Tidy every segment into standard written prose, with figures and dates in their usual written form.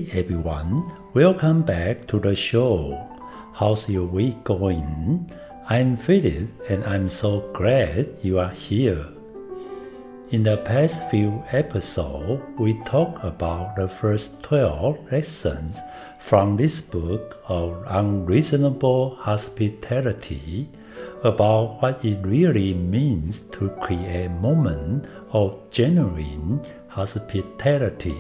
Hey everyone, welcome back to the show. How's your week going? I'm Phillip and I'm so glad you are here. In the past few episodes, we talked about the first 12 lessons from this book of unreasonable hospitality, about what it really means to create a moment of genuine hospitality.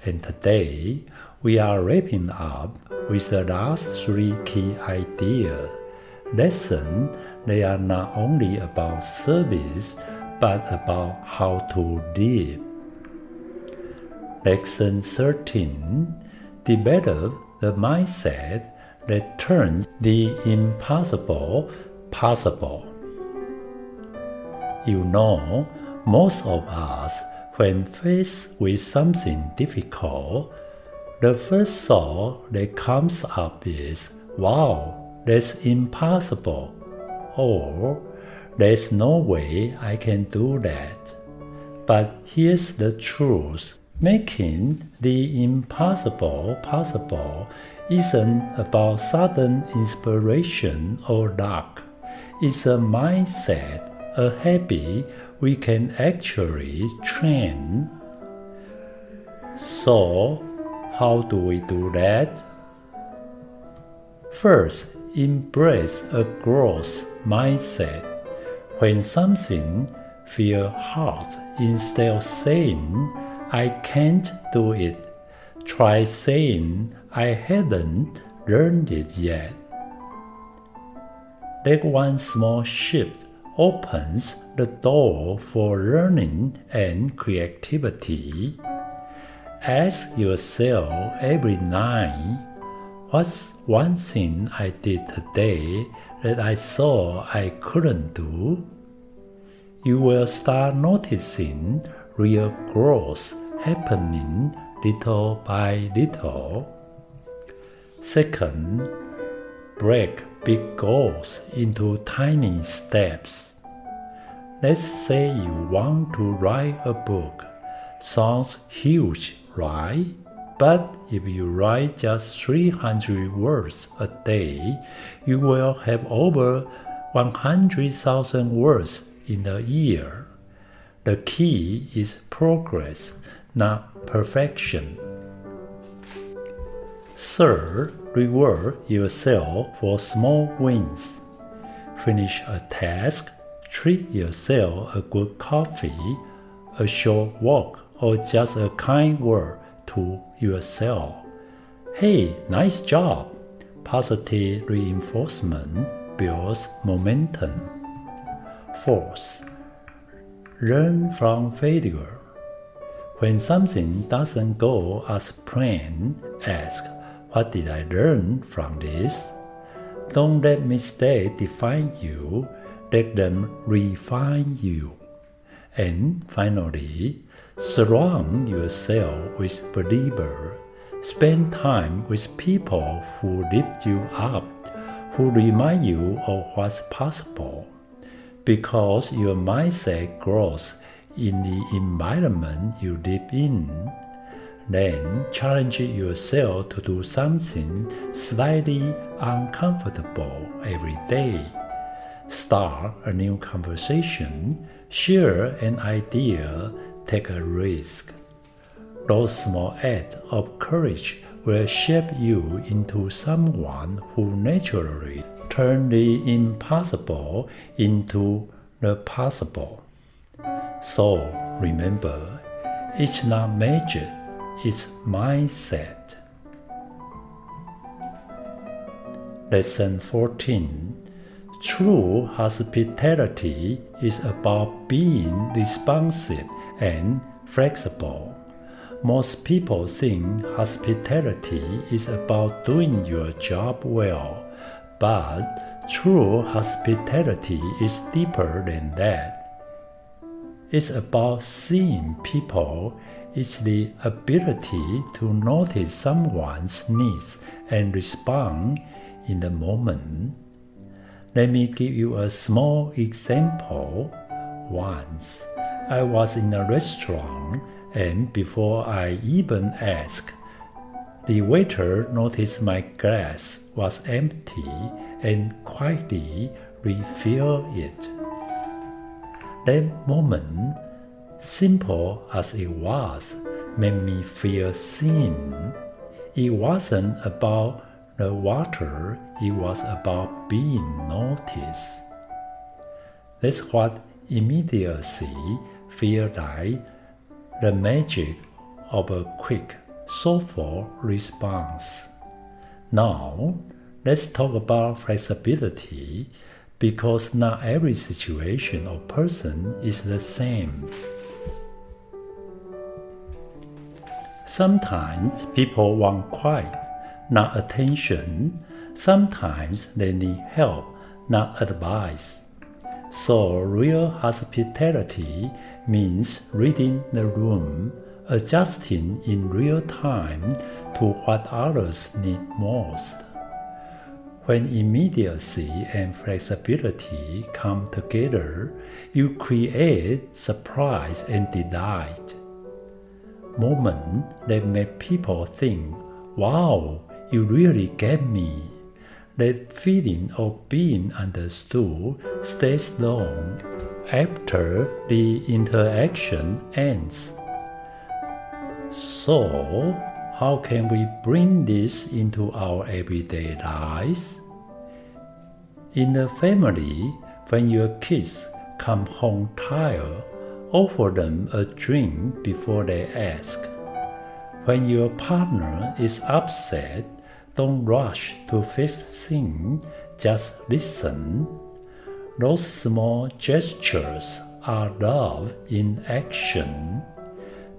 And today, we are wrapping up with the last three key ideas. Lessons they are not only about service, but about how to live. Lesson 13. Develop the mindset that turns the impossible possible. You know, most of us, when faced with something difficult, the first thought that comes up is, wow, that's impossible, or there's no way I can do that. But here's the truth. Making the impossible possible isn't about sudden inspiration or luck. It's a mindset, a habit we can actually train. So, how do we do that? First, embrace a growth mindset. When something feels hard, instead of saying, I can't do it, try saying, I haven't learned it yet. That one small shift opens the door for learning and creativity. Ask yourself every night, what's one thing I did today that I saw I couldn't do? You will start noticing real growth happening little by little. Second, break big goals into tiny steps. Let's say you want to write a book. Sounds huge, right? But if you write just 300 words a day, you will have over 100,000 words in a year. The key is progress, not perfection. Third, reward yourself for small wins. Finish a task, treat yourself a good coffee, a short walk, or just a kind word to yourself. Hey, nice job! Positive reinforcement builds momentum. Fourth, learn from failure. When something doesn't go as planned, ask, what did I learn from this? Don't let mistakes define you, let them refine you. And finally, surround yourself with believers. Spend time with people who lift you up, who remind you of what's possible. Because your mindset grows in the environment you live in. Then challenge yourself to do something slightly uncomfortable every day. Start a new conversation, share an idea, take a risk. Those small acts of courage will shape you into someone who naturally turns the impossible into the possible. So remember, it's not magic, it's mindset. Lesson 14. True hospitality is about being responsive and flexible. Most people think hospitality is about doing your job well, but true hospitality is deeper than that. It's about seeing people. It's the ability to notice someone's needs and respond in the moment. Let me give you a small example. Once, I was in a restaurant, and before I even asked, The waiter noticed my glass was empty and quietly refilled it. That moment, simple as it was, made me feel seen. It wasn't about the water, it was about being noticed. That's what immediacy feels like, the magic of a quick, soulful response. Now, let's talk about flexibility, because not every situation or person is the same. Sometimes people want quiet, not attention. Sometimes they need help, not advice. So real hospitality means reading the room, adjusting in real time to what others need most. When immediacy and flexibility come together, you create surprise and delight. Moments that make people think, wow, you really get me. That feeling of being understood stays long after the interaction ends. So, how can we bring this into our everyday lives? In the family, when your kids come home tired, offer them a drink before they ask. When your partner is upset, don't rush to fix things, just listen. Those small gestures are love in action.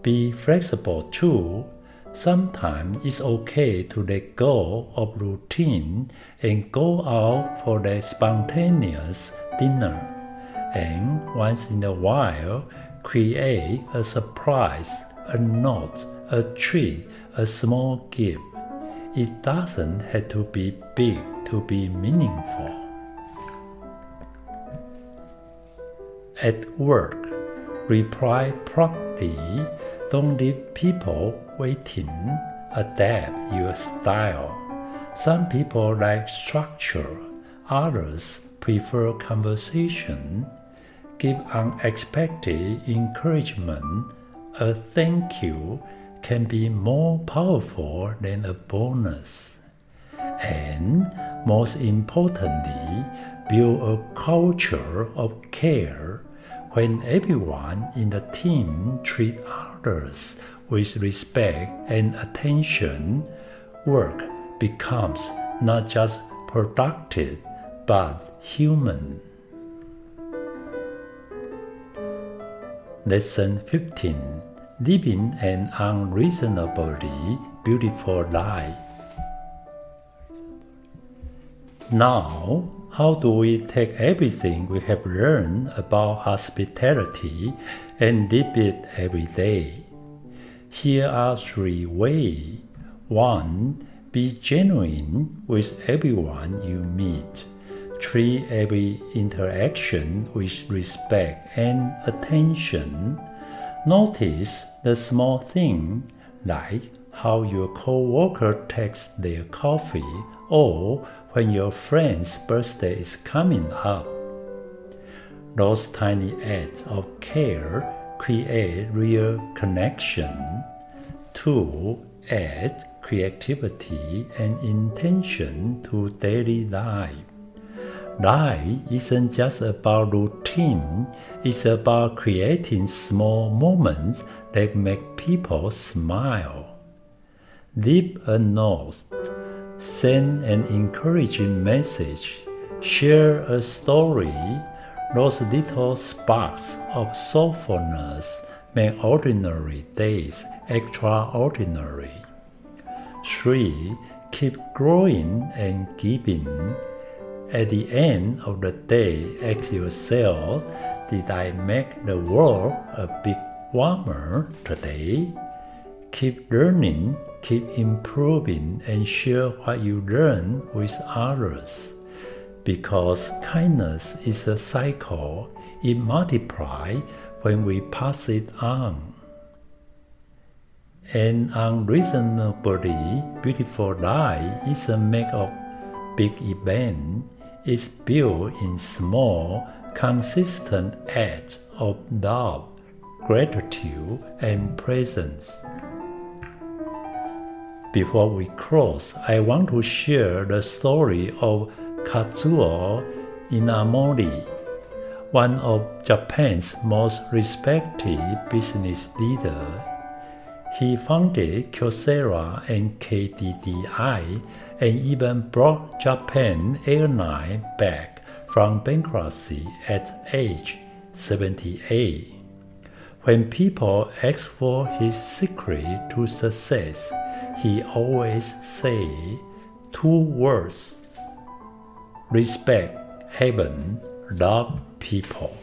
Be flexible too. Sometimes it's okay to let go of routine and go out for a spontaneous dinner. And once in a while, create a surprise, a note, a treat, a small gift. It doesn't have to be big to be meaningful. At work, reply promptly. Don't leave people waiting. Adapt your style. Some people like structure, others prefer conversation. Give unexpected encouragement. A thank you can be more powerful than a bonus. And most importantly, build a culture of care. When everyone in the team treats others with respect and attention, work becomes not just productive but human. Lesson 15. Living an unreasonably beautiful life. Now, how do we take everything we have learned about hospitality and live it every day? Here are 3 ways. 1. Be genuine with everyone you meet. Treat every interaction with respect and attention. Notice the small things, like how your co-worker takes their coffee or when your friend's birthday is coming up. Those tiny acts of care create real connection. 2. Add creativity and intention to daily life. Life isn't just about routine, it's about creating small moments that make people smile. Leave a note, send an encouraging message, share a story. Those little sparks of soulfulness make ordinary days extraordinary. 3. Keep growing and giving. At the end of the day, ask yourself, did I make the world a bit warmer today? Keep learning, keep improving, and share what you learn with others. Because kindness is a cycle, it multiplies when we pass it on. An unreasonably beautiful life isn't made of big events. It's built in small, consistent acts of love, gratitude, and presence. Before we close, I want to share the story of Kazuo Inamori, one of Japan's most respected business leaders. He founded Kyocera and KDDI and even brought Japan Airlines back from bankruptcy at age 78. When people ask for his secret to success, he always says two words: respect heaven, love people.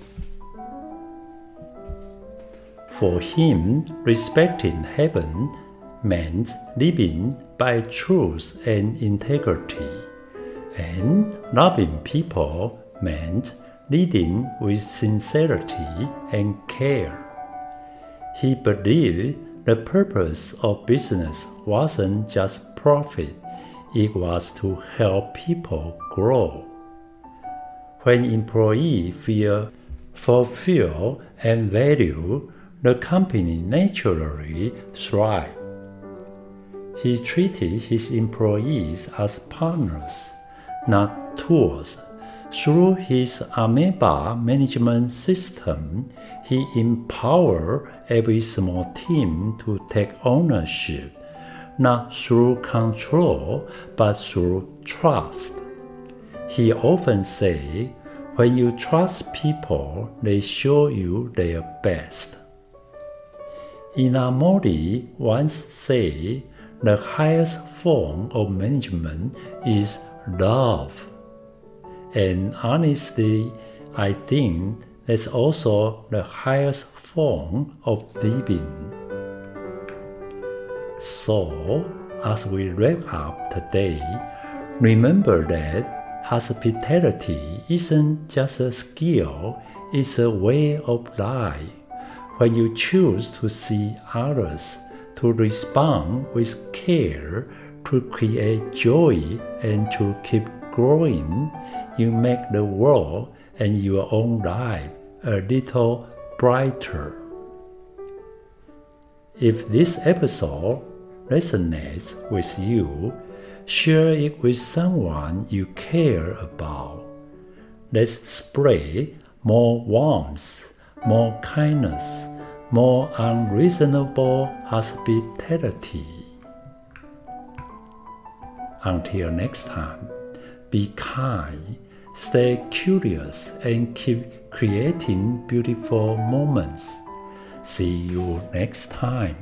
For him, respecting heaven meant living by truth and integrity, and loving people meant leading with sincerity and care. He believed the purpose of business wasn't just profit, it was to help people grow. When employees feel fulfilled and valued, the company naturally thrives. He treated his employees as partners, not tools. Through his amoeba management system, he empowered every small team to take ownership, not through control, but through trust. He often said, when you trust people, they show you their best. Inamori once said, the highest form of management is love. And honestly, I think that's also the highest form of living. So, as we wrap up today, remember that hospitality isn't just a skill, it's a way of life. When you choose to see others, to respond with care, to create joy, and to keep growing, you make the world and your own life a little brighter. If this episode resonates with you, share it with someone you care about. Let's spread more warmth, more kindness, more unreasonable hospitality. Until next time, be kind, stay curious, and keep creating beautiful moments. See you next time.